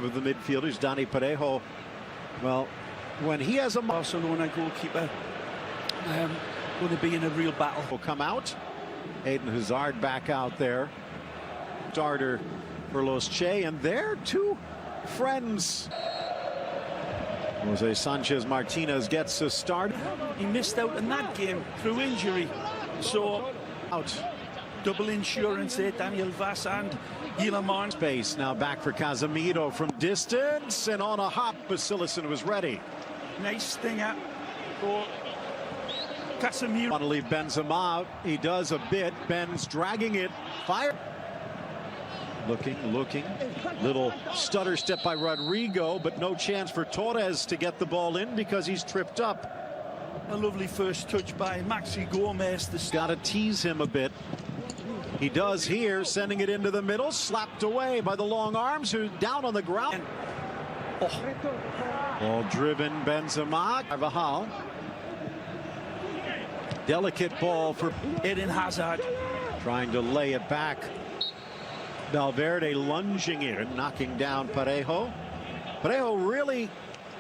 of the midfielders, Dani Parejo. Well, when he has a Barcelona goalkeeper going to be in a real battle. Will come out. Eden Hazard back out there. Starter for Los Che, and their two friends. Jose Sanchez Martinez gets a start. He missed out in that game through injury, so out. Double insurance there, Daniel Vaz and Guillermo. Space now back for Casemiro from distance, and on a hop, Basilison was ready. Nice stinger for Casemiro. Want to leave Benzema out. He does a bit. Ben's dragging it. Fire. Looking. Little stutter step by Rodrigo, but no chance for Torres to get the ball in because he's tripped up. A lovely first touch by Maxi Gomez. Got to tease him a bit. He does here, sending it into the middle, slapped away by the long arms, who down on the ground. Ball driven, Benzema. Carvajal. Delicate ball for Eden Hazard. Trying to lay it back. Valverde lunging in, knocking down Parejo. Parejo really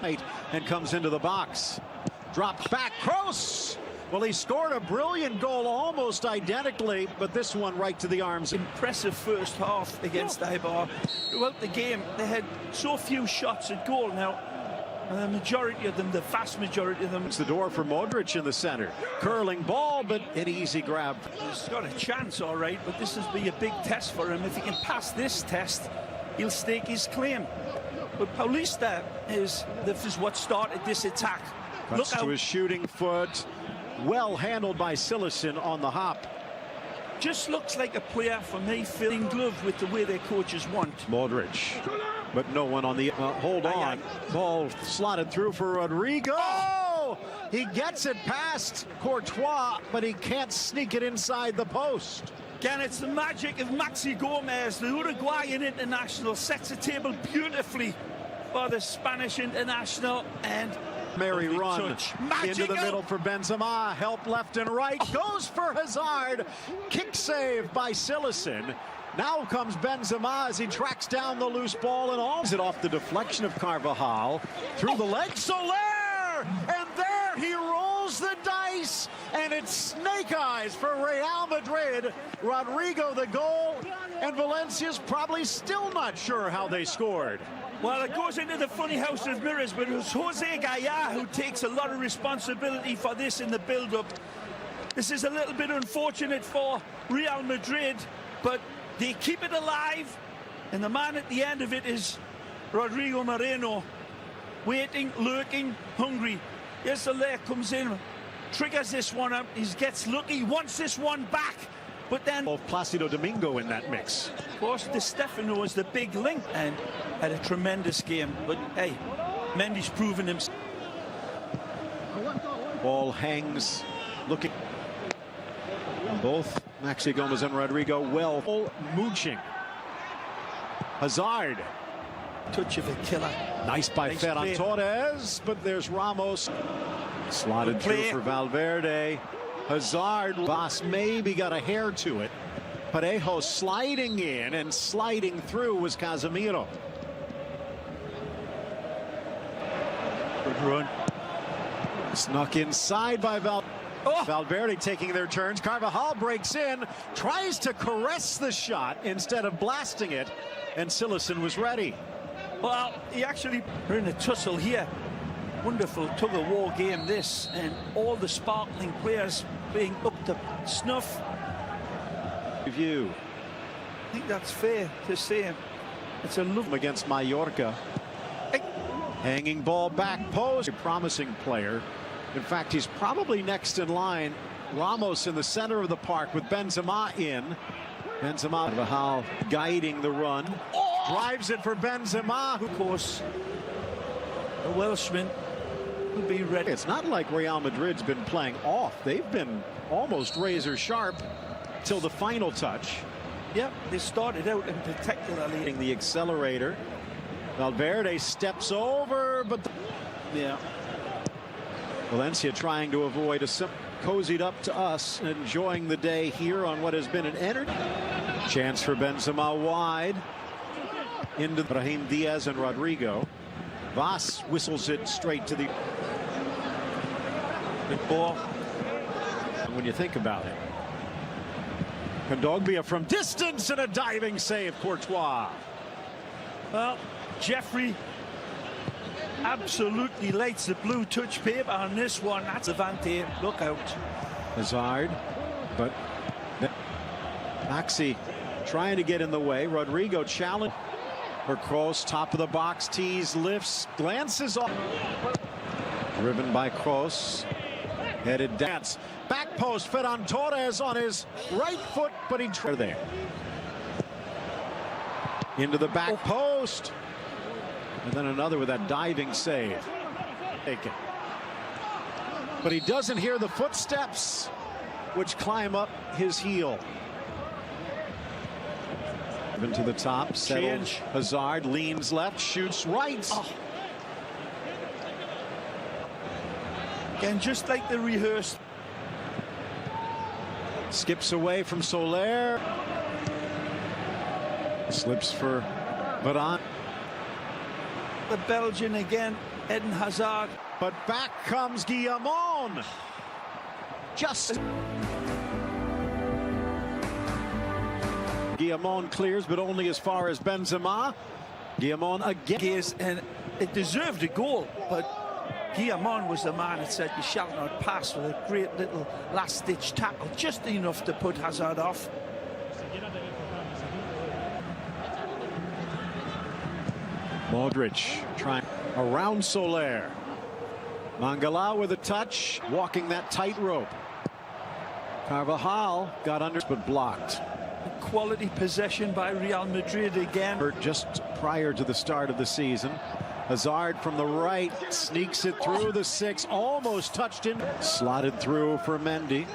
and comes into the box. Drops back, Kroos. Well, he scored a brilliant goal almost identically, but this one right to the arms. Impressive first half against Eibar. Throughout the game, they had so few shots at goal now. And the majority of them, the vast majority of them. It's the door for Modric in the center. Curling ball, but an easy grab. He's got a chance, all right, but this will be a big test for him. If he can pass this test, he'll stake his claim. But Paulista this is what started this attack. Cuts to his shooting foot. Well handled by Silesen on the hop. Just looks like a player for me filling glove with the way their coaches want. Modric, but no one on the hold on. Ball slotted through for Rodrigo. Oh! He gets it past Courtois, but he can't sneak it inside the post. Again, it's the magic of Maxi Gomez, the Uruguayan international, sets the table beautifully for the Spanish international, and Mary run into the middle for Benzema. Help left and right. Goes for Hazard. Kick save by Silesen. Now comes Benzema as he tracks down the loose ball and alls it off the deflection of Carvajal. Through the leg. Soler! And there he rolls the dice. And it's snake eyes for Real Madrid. Rodrigo the goal. And Valencia's probably still not sure how they scored. Well, it goes into the funny house of mirrors, but it was Jose Gaya who takes a lot of responsibility for this in the build-up. This is a little bit unfortunate for Real Madrid, but they keep it alive, and the man at the end of it is Rodrigo Moreno, waiting, lurking, hungry. Yes, Soler comes in, triggers this one up, he gets lucky, wants this one back. But then Placido Domingo in that mix. Of course, Di Stefano is the big link and had a tremendous game. But hey, Mendy's proven himself. Ball hangs, looking. Both Maxi Gomez and Rodrigo well mooching. Hazard. Touch of a killer. Nice by Ferran Torres, but there's Ramos. Slotted through for Valverde. Hazard, Vaz maybe got a hair to it. Parejo sliding in and sliding through was Casemiro. Good run. Snuck inside by Valverde taking their turns. Carvajal breaks in, tries to caress the shot instead of blasting it, and Silesen was ready. Well, we're in a tussle here. Wonderful tug-of-war game this, and all the sparkling players being up to snuff. Review. I think that's fair to say. It's a look against Mallorca. Hanging ball back post. A promising player. In fact, he's probably next in line. Ramos in the center of the park with Benzema in. Benzema, Carvajal guiding the run. Drives it for Benzema. Of course, the Welshman will be ready. It's not like Real Madrid's been playing off. They've been almost razor sharp till the final touch. Yep, they started out and particularly the accelerator. Valverde steps over, but yeah. Valencia trying to avoid a cozied up to us, enjoying the day here on what has been an energy. Chance for Benzema wide. into Brahim Diaz and Rodrigo. Vaz whistles it straight to the Good ball. when you think about it. Kondogbia from distance and a diving save, Courtois. Well, Jeffrey absolutely lights the blue touch paper on this one. That's Avante. Look out. Hazard, but Maxi trying to get in the way. Rodrigo challenge for Kroos, top of the box, tees, lifts, glances off. Driven by Kroos, headed dance. Back post, Ferran Torres on his right foot, but he tried there. Into the back post. And then another with that diving save. Take it. But he doesn't hear the footsteps, which climb up his heel. Even to the top, settled. Hazard leans left, shoots right. Oh. Again, just like the rehearsed. Skips away from Soler. Slips for Varane. The Belgian again, Eden Hazard. But back comes Guillamon. Just. Guillamon clears, but only as far as Benzema. Guillamon again. And it deserved a goal, but Guillamon was the man that said you shall not pass, with a great little last-ditch tackle, just enough to put Hazard off. Modric trying around Soler. Mangala with a touch, walking that tightrope. Carvajal got under but blocked. Quality possession by Real Madrid again. Just prior to the start of the season. Hazard from the right sneaks it through the six, almost touched in. Slotted through for Mendy.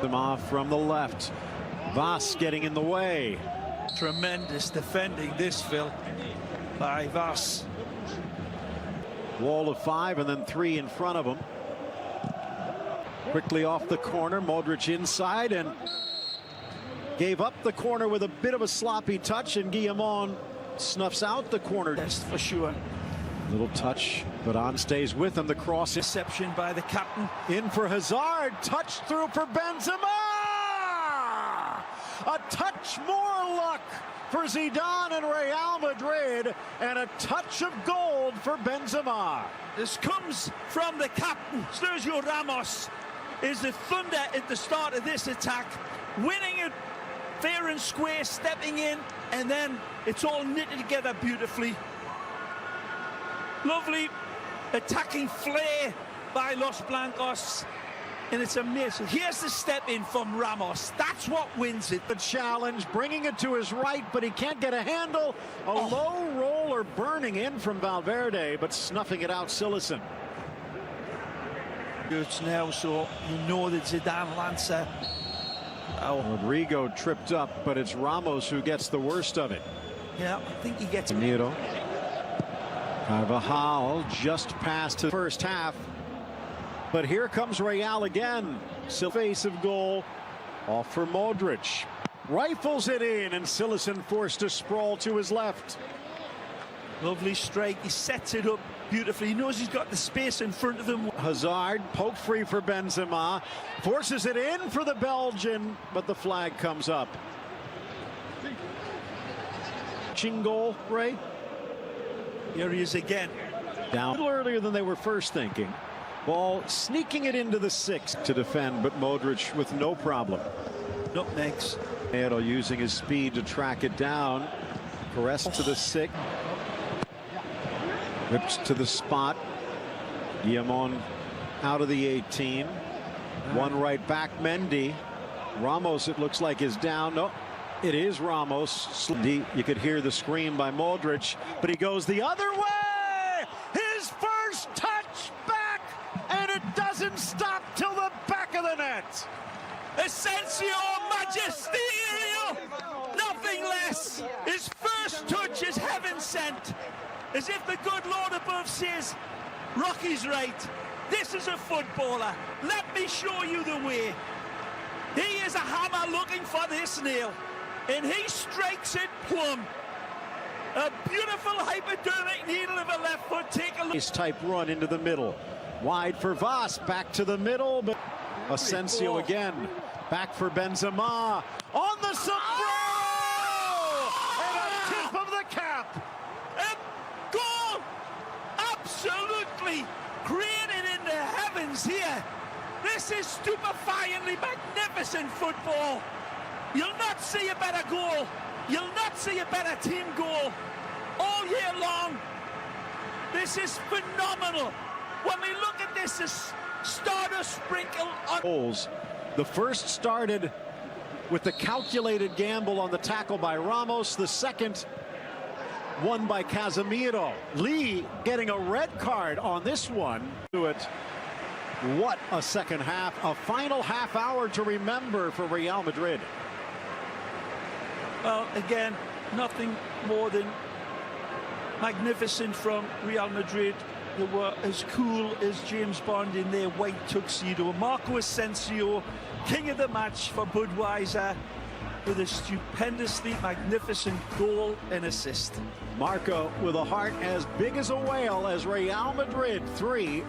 Them off from the left. Vaz getting in the way. Tremendous defending this, Phil, by Vaz. Wall of 5 and then 3 in front of him. Quickly off the corner, Modric inside and gave up the corner with a bit of a sloppy touch, and Guillamon snuffs out the corner. Yes, for sure. Little touch, but on stays with him. The cross. Deception by the captain. In for Hazard, touch through for Benzema! A touch more luck for Zidane and Real Madrid, and a touch of gold for Benzema. This comes from the captain. Sergio Ramos is the thunder at the start of this attack, winning it fair and square, stepping in, and then it's all knitted together beautifully. Lovely attacking flair by Los Blancos, and it's amazing. Here's the step in from Ramos. That's what wins it. The challenge, bringing it to his right, but he can't get a handle. A low roller burning in from Valverde, but snuffing it out, Silesen. It's now, so you know that Zidane Lancer. Rodrigo tripped up, but it's Ramos who gets the worst of it. Yeah, I think he gets Nero. Carvajal just past the first half. But here comes Real again. Face of goal. Off for Modric. Rifles it in, and Silesen forced to sprawl to his left. Lovely strike. He sets it up beautifully. He knows he's got the space in front of him. Hazard poke free for Benzema. Forces it in for the Belgian, but the flag comes up. Goal, Ray. Here he is again. Down a little earlier than they were first thinking. Ball sneaking it into the 6 to defend, but Modric with no problem. Nutmegs. Ero using his speed to track it down. Caress to the 6. Whips to the spot. Guillamon out of the 18. One right back, Mendy. Ramos, it looks like, is down. No, it is Ramos. You could hear the scream by Modric, but he goes the other way. His first touch back, and it doesn't stop till the back of the net. Asensio Magisterial, nothing less. His first touch is heaven sent. As if the good Lord above says, Rocky's right. This is a footballer. Let me show you the way. He is a hammer looking for this nail. and he strikes it plumb. A beautiful hypodermic needle of a left foot. Take a look. Nice type run into the middle. Wide for Voss, back to the middle, but Asensio again. Back for Benzema. On the sombrero! And a tip of the cap. A goal! Absolutely created in the heavens here. This is stupefyingly magnificent football. You'll not see a better goal. You'll not see a better team goal all year long. This is phenomenal. When we look at this, it's stardust sprinkle on goals. The first started with the calculated gamble on the tackle by Ramos. The second won by Casemiro. Lee getting a red card on this one. What a second half. A final half hour to remember for Real Madrid. Well, again, nothing more than magnificent from Real Madrid. They were as cool as James Bond in their white tuxedo. Marco Asensio, king of the match for Budweiser, with a stupendously magnificent goal and assist. Marco with a heart as big as a whale as Real Madrid 3.